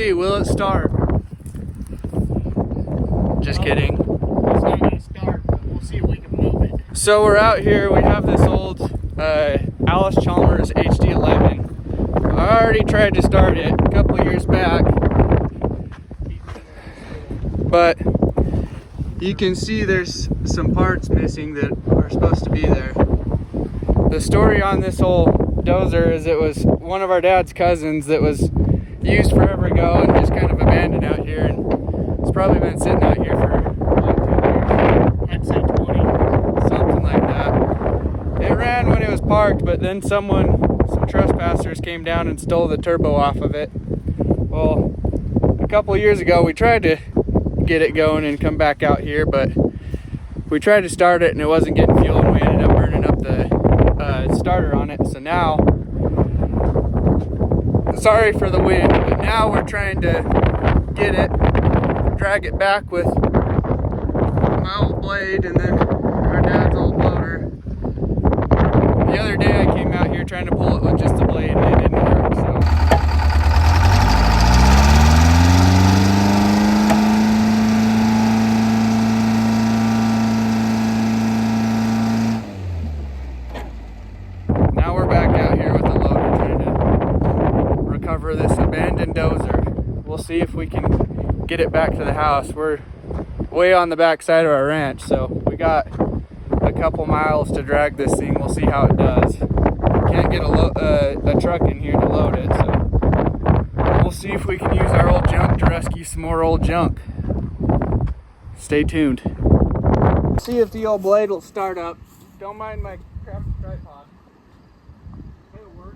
see, will it start? Just kidding. It's not going to start, but we'll see if we can move it. So we're out here, we have this old Allis Chalmers HD11. I already tried to start it a couple of years back, but you can see there's some parts missing that are supposed to be there. The story on this old Dozer is it was one of our dad's cousins that was used forever ago and just kind of abandoned out here, and it's probably been sitting out here for I'd say 20. something like that. It ran when it was parked, but then some trespassers came down and stole the turbo off of it. Well, a couple of years ago we tried to get it going and come back out here, but we tried to start it and it wasn't getting fuel, and we ended up burning up the starter on it. So now, sorry for the wind, but now we're trying to get it, drag it back with my old blade and then our dad's old loader. The other day I came out here trying to pull it with just the blade and it didn't work, so. Now we're back out here with the loader trying to recover this abandoned Dozer. We'll see if we can get it back to the house. We're way on the back side of our ranch, so we got a couple miles to drag this thing. We'll see how it does. Can't get a truck in here to load it, so we'll see if we can use our old junk to rescue some more old junk. Stay tuned. See if the old blade will start up. Don't mind my crappy tripod. It'll work.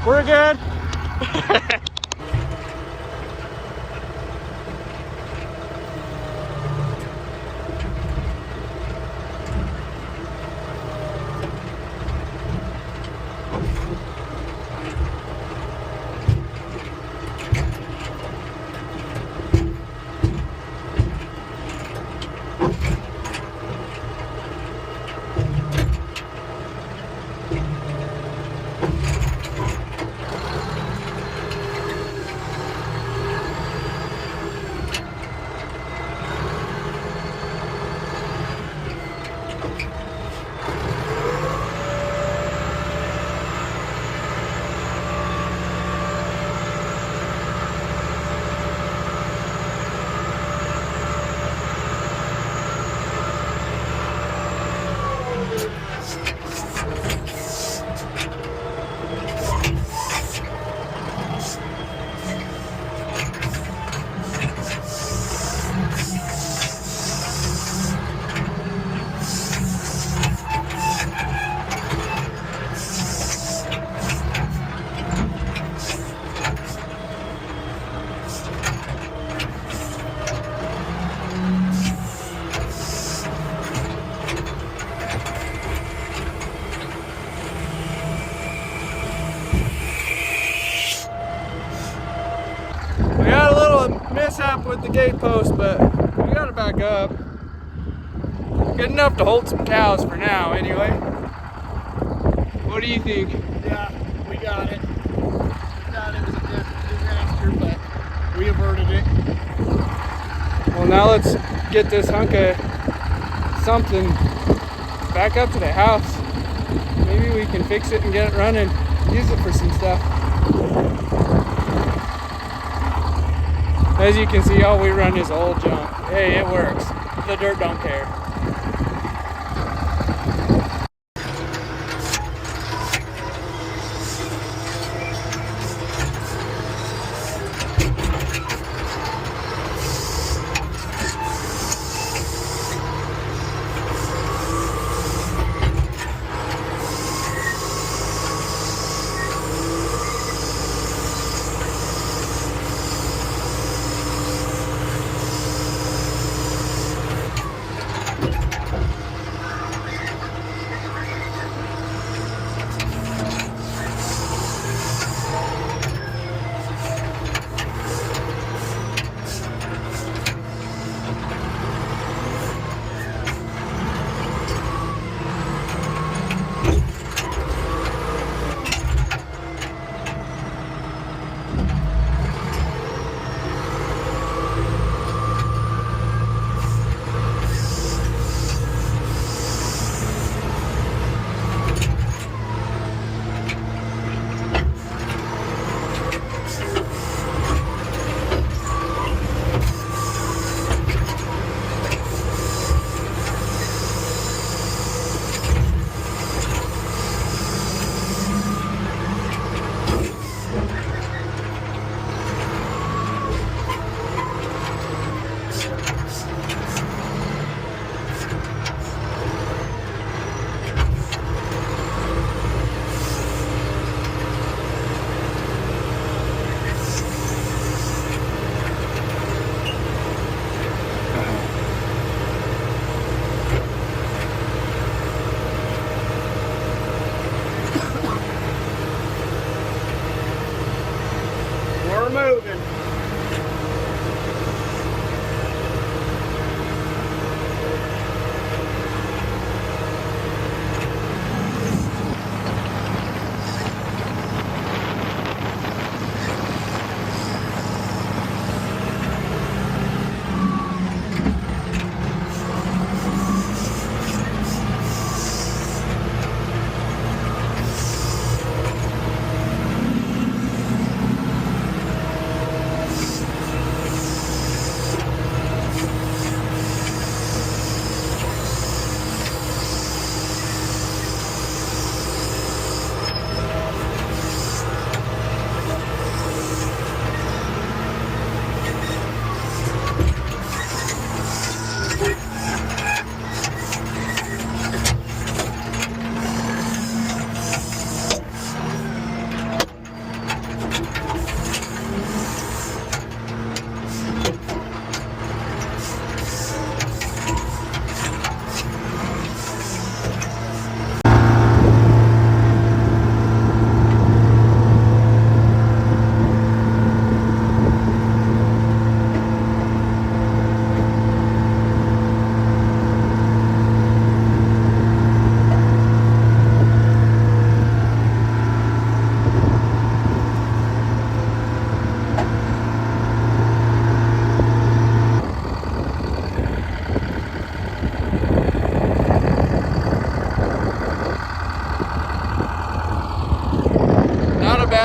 We're good. We got a little mishap with the gate post, but we got it back up. Good enough to hold some cows for now, anyway. What do you think? Yeah, we got it. We thought it was a good disaster, but we averted it. Well, now let's get this hunk of something back up to the house. Maybe we can fix it and get it running. Use it for some stuff. As you can see, all we run is old junk. Hey, it works. The dirt don't care.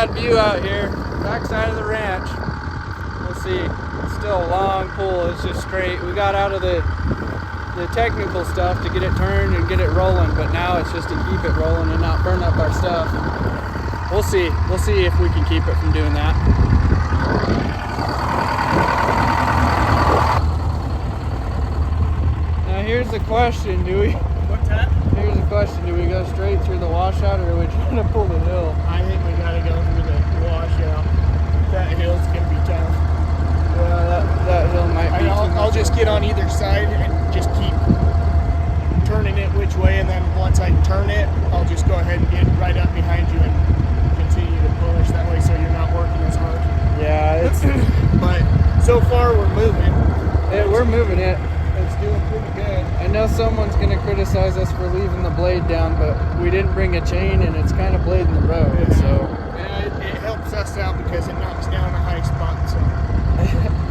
bad view out here. Backside of the ranch. We'll see. It's still a long pull. It's just straight. We got out of the technical stuff to get it turned and get it rolling, but now it's just to keep it rolling and not burn up our stuff. We'll see. We'll see if we can keep it from doing that. Now here's the question, do we? What's that? Here's the question, do we go straight through the washout or are we trying to pull the hill? I think we gotta go through the washout. That hill's gonna be tough. Yeah, that hill might be I'll just get on either side and just keep turning it which way, and then once I turn it, I'll just go ahead and get right up behind you and continue to push that way so you're not working as hard. Yeah, it's but so far we're moving. we're moving it. It's doing pretty good. I know someone's gonna criticize us for leaving the blade down, but we didn't bring a chain and it's kind of blading the road, so. Yeah, it helps us out because it knocks down a high spot, so.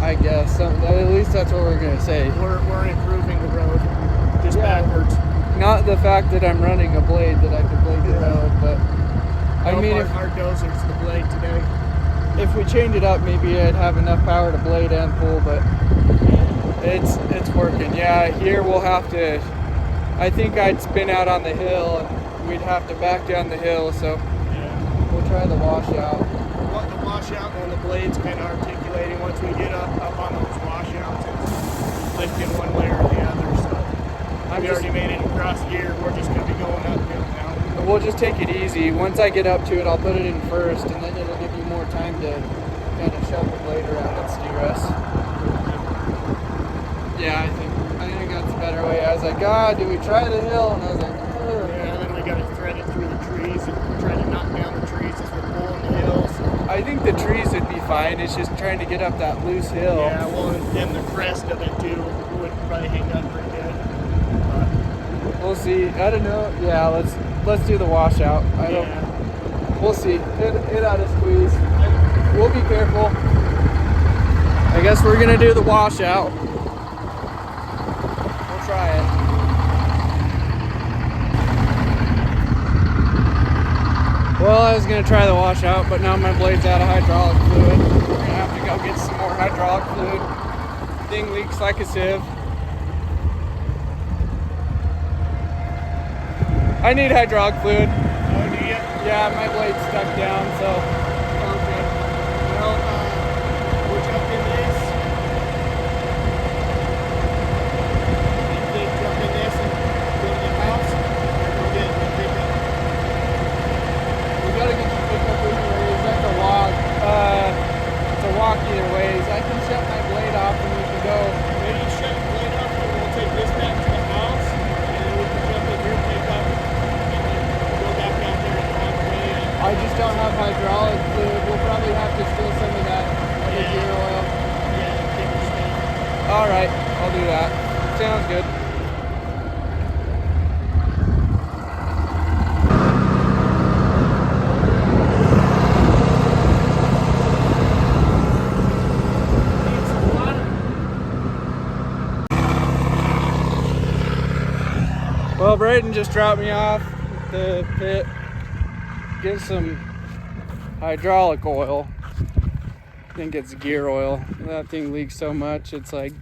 I guess, at least that's what we're gonna say. We're improving the road, just backwards. Not the fact that I'm running a blade that I can blade the road, but I mean, if our Dozer's the blade today. If we change it up, maybe I'd have enough power to blade and pull, but it's working. Yeah, here we'll have to, I think I'd spin out on the hill and we'd have to back down the hill, so we'll try the washout. The washout and the blade's kind of articulating. Once we get up on those washouts, it's lifting one way or the other, so we already made it across here. We're just going to be going uphill now. We'll just take it easy. Once I get up to it, I'll put it in first, and then it'll give you more time to kind of shove the blade around and steer us. Yeah, I think that's a better way. I was like, God, do we try the hill? And I was like, ugh. Yeah, and then we got to thread it through the trees and try to knock down the trees as we're pulling the hills. I think the trees would be fine. It's just trying to get up that loose hill. Yeah, well, and the crest of it too would probably hang up pretty good. We'll see. I don't know. Yeah, let's do the washout. We'll see. It ought to squeeze. We'll be careful. I guess we're gonna do the washout. We'll try it. Well, I was gonna try the washout, but now my blade's out of hydraulic fluid. We're gonna have to go get some more hydraulic fluid. Thing leaks like a sieve. I need hydraulic fluid. Oh, do you? Yeah, my blade's stuck down, so. Okay. Well, we'll jump in this. You jump in this and go to the house. We'll get the pickup. We gotta get the pickup anyways. That's a walk. It's a walk either ways. I can shut my blade off and we can go. Maybe you shut the blade off and we'll take this back to the house. And then we can jump in your pickup. I just don't have hydraulic fluid. We'll probably have to steal some of that other gear oil. Yeah, take your stuff. All right, I'll do that. Sounds good. Well, Braden just dropped me off at the pit. Get some hydraulic oil. I think it's gear oil. That thing leaks so much, it's like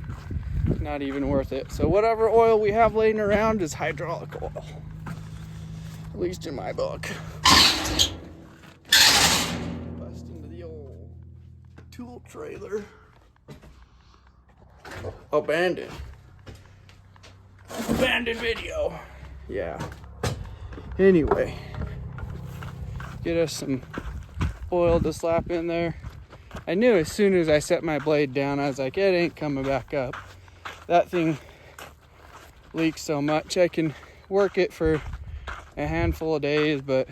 not even worth it. So whatever oil we have laying around is hydraulic oil. At least in my book. Bust into the old tool trailer. Abandoned video. Yeah. Anyway. Get us some oil to slap in there. I knew as soon as I set my blade down, I was like, it ain't coming back up. That thing leaks so much. I can work it for a handful of days, but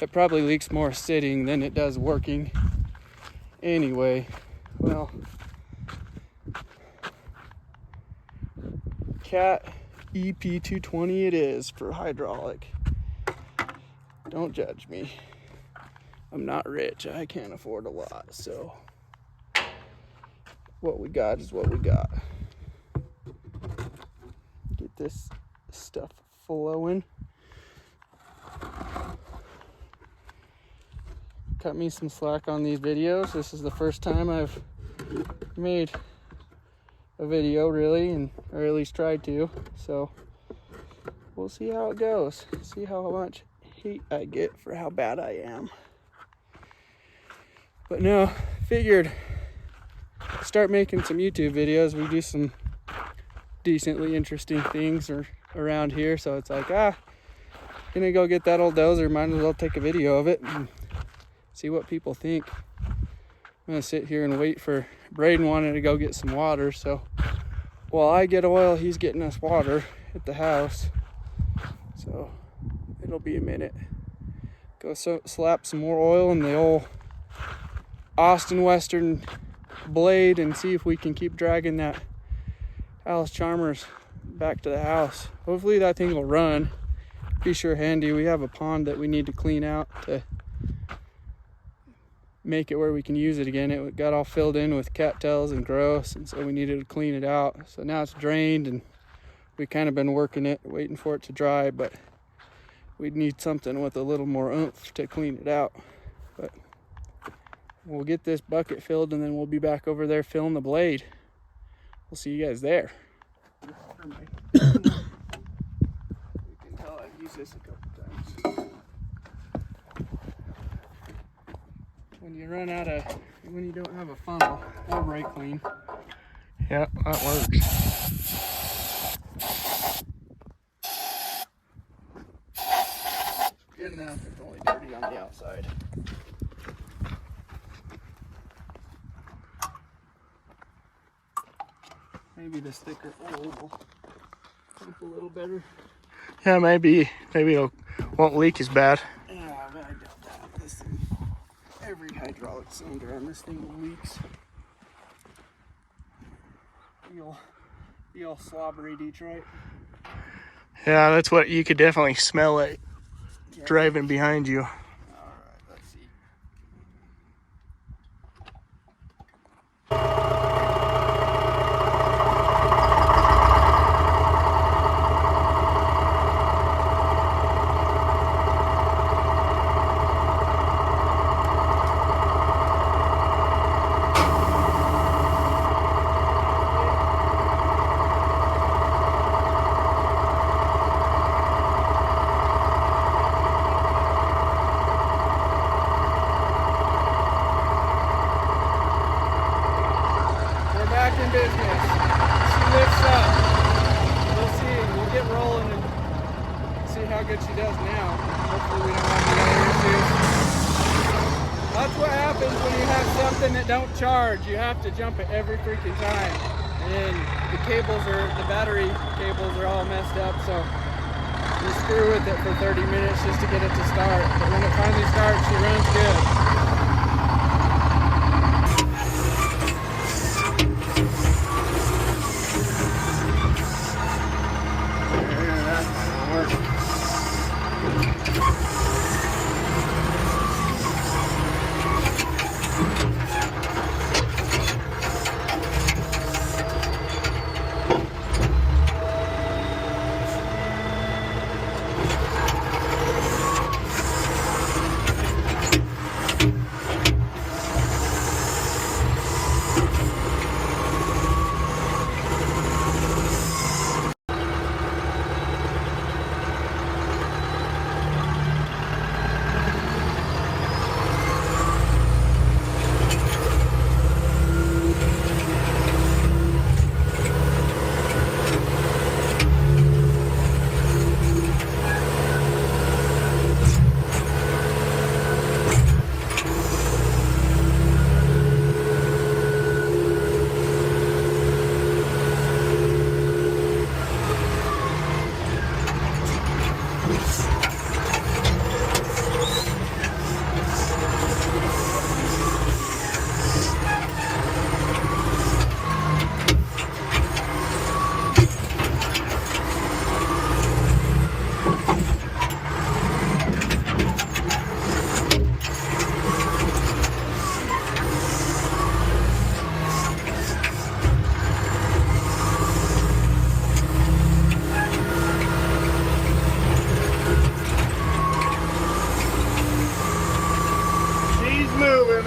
it probably leaks more sitting than it does working. Anyway, well, Cat EP220 it is for hydraulic. Don't judge me. I'm not rich. I can't afford a lot, so what we got is what we got. Get this stuff flowing. cut me some slack on these videos. This is the first time I've made a video really, or at least tried to. So we'll see how it goes. See how much hate I get for how bad I am. But no, figured start making some YouTube videos. We do some decently interesting things around here, so it's like, gonna go get that old dozer, might as well take a video of it and see what people think. I'm gonna sit here and wait for Braden. Wanted to go get some water, so while I get oil, he's getting us water at the house. So it'll be a minute. Go slap some more oil in the old Austin Western blade and see if we can keep dragging that Allis Chalmers back to the house. Hopefully that thing will run. Be sure handy. We have a pond that we need to clean out to make it where we can use it again. It got all filled in with cattails and gross, and so we needed to clean it out. So now it's drained, and we kind of been working it, waiting for it to dry, but we'd need something with a little more oomph to clean it out. But we'll get this bucket filled, and then we'll be back over there filling the blade. We'll see you guys there. You can tell I've used this a couple times. When you don't have a funnel or brake clean. Yeah, that works. Good enough. It's only dirty on the outside. Maybe this thicker oil will pump a little better. Yeah, maybe it won't leak as bad. Yeah, but I doubt that. This thing, every hydraulic cylinder on this thing leaks. The old slobbery Detroit. Yeah, that's what you could definitely smell it driving behind you. Alright, let's see. In business. She lifts up. We'll see. We'll get rolling and see how good she does now. Hopefully we don't have any other issues. That's what happens when you have something that don't charge. You have to jump it every freaking time. And the battery cables are all messed up, so you screw with it for 30 minutes just to get it to start. But when it finally starts, she runs good.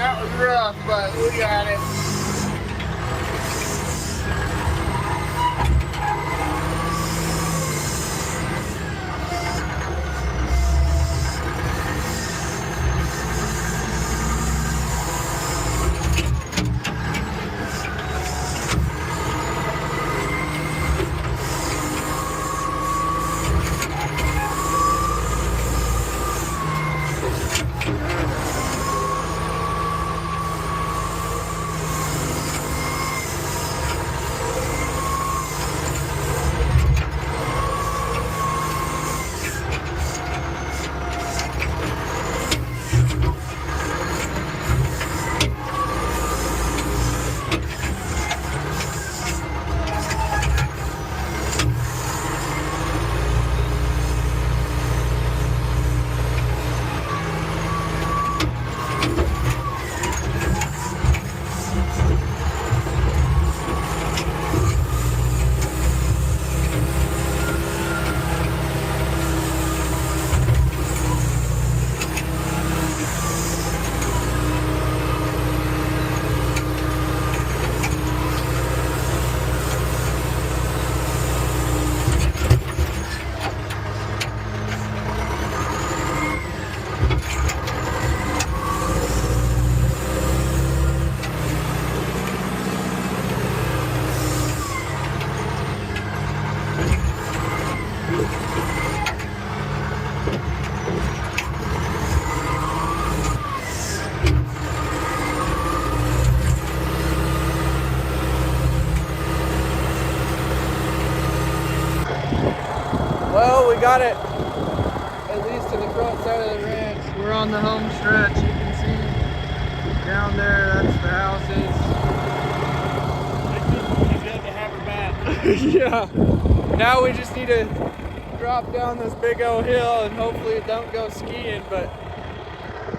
that was rough, but we got it. Well, we got it at least to the front side of the ranch. We're on the home stretch. You can see down there, that's the houses. It's good to have her back. Yeah. Now we just need to drop down this big old hill and hopefully it don't go skiing, but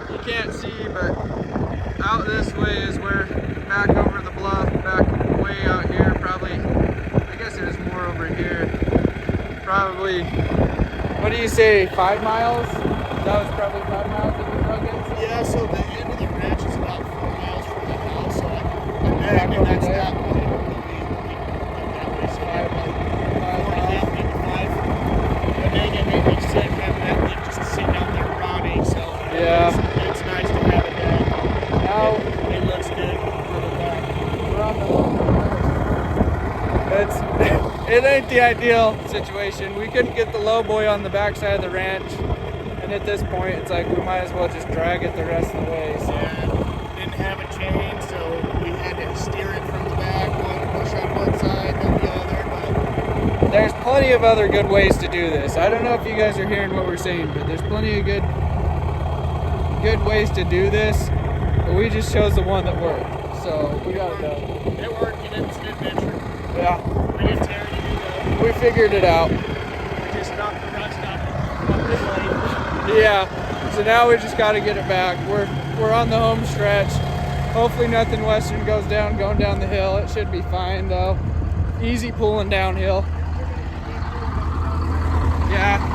you can't see, but out this way is where back over the bluff, back way out here, probably, I guess there's more over here. Probably, what do you say, 5 miles? That was probably 5 miles that we drug in? Yeah, so the end of the ranch is about 4 miles from the house, so I mean, that's that way. That way, so I have like 4.5, maybe 5. But then it made me sick having that thing just sitting out there rotting, so Yeah. it's nice to have it done. Now, It looks good. we're on the home stretch. It ain't the ideal situation. We couldn't get the lowboy on the backside of the ranch, and at this point, it's like we might as well just drag it the rest of the way. So. Yeah, didn't have a chain, so we had to steer it from the back, push on one side, then the other. But There's plenty of other good ways to do this. I don't know if you guys are hearing what we're saying, but there's plenty of good ways to do this. But we just chose the one that worked, so we got it done. it worked, and it's an adventure. Yeah, We didn't tear anything up. we figured it out. We just knocked the rust off the blade. Yeah, so now we just got to get it back. We're on the home stretch. Hopefully nothing western goes down going down the hill. It should be fine though. Easy pulling downhill. Yeah.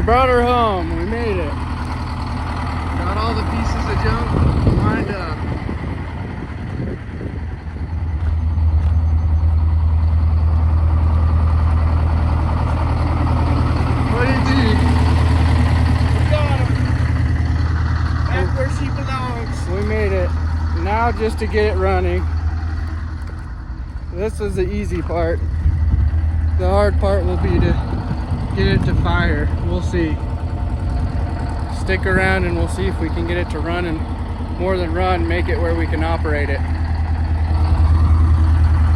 brought her home. We made it. Got all the pieces of junk lined up. What do you think? We got her. Back where she belongs. We made it. Now just to get it running. This is the easy part. The hard part will be to get it to fire. We'll see. Stick around and we'll see if we can get it to run, and more than run, make it where we can operate it.